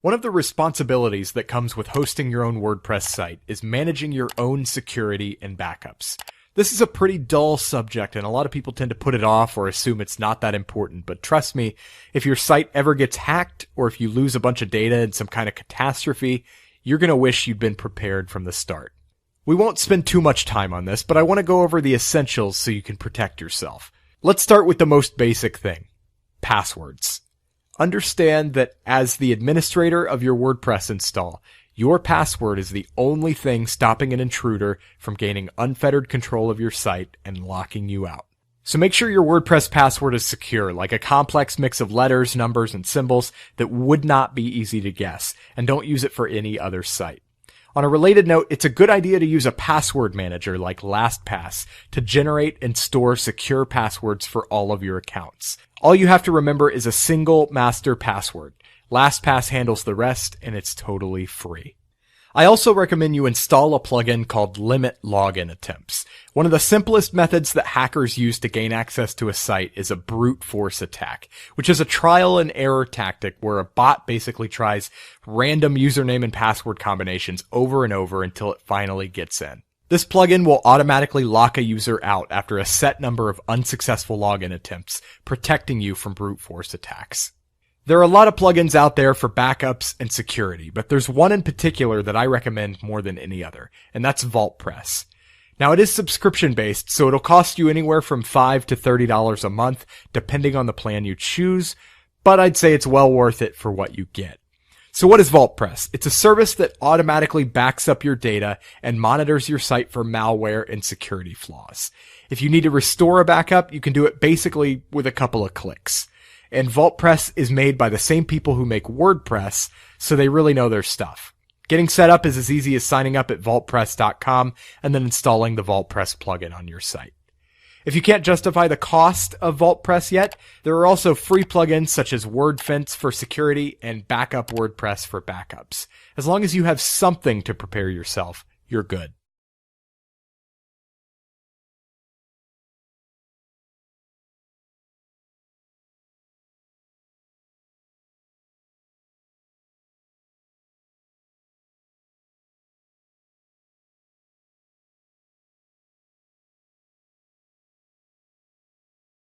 One of the responsibilities that comes with hosting your own WordPress site is managing your own security and backups. This is a pretty dull subject, and a lot of people tend to put it off or assume it's not that important, but trust me, if your site ever gets hacked or if you lose a bunch of data in some kind of catastrophe, you're going to wish you'd been prepared from the start. We won't spend too much time on this, but I want to go over the essentials so you can protect yourself. Let's start with the most basic thing: passwords. Understand that as the administrator of your WordPress install, your password is the only thing stopping an intruder from gaining unfettered control of your site and locking you out. So make sure your WordPress password is secure, like a complex mix of letters, numbers, and symbols that would not be easy to guess, and don't use it for any other site. On a related note, it's a good idea to use a password manager like LastPass to generate and store secure passwords for all of your accounts. All you have to remember is a single master password. LastPass handles the rest, and it's totally free. I also recommend you install a plugin called Limit Login Attempts. One of the simplest methods that hackers use to gain access to a site is a brute force attack, which is a trial and error tactic where a bot basically tries random username and password combinations over and over until it finally gets in. This plugin will automatically lock a user out after a set number of unsuccessful login attempts, protecting you from brute force attacks. There are a lot of plugins out there for backups and security, but there's one in particular that I recommend more than any other, and that's VaultPress. Now, it is subscription-based, so it'll cost you anywhere from $5 to $30 a month, depending on the plan you choose, but I'd say it's well worth it for what you get. So what is VaultPress? It's a service that automatically backs up your data and monitors your site for malware and security flaws. If you need to restore a backup, you can do it basically with a couple of clicks. And VaultPress is made by the same people who make WordPress, so they really know their stuff. Getting set up is as easy as signing up at VaultPress.com and then installing the VaultPress plugin on your site. If you can't justify the cost of VaultPress yet, there are also free plugins such as WordFence for security and Backup WordPress for backups. As long as you have something to prepare yourself, you're good.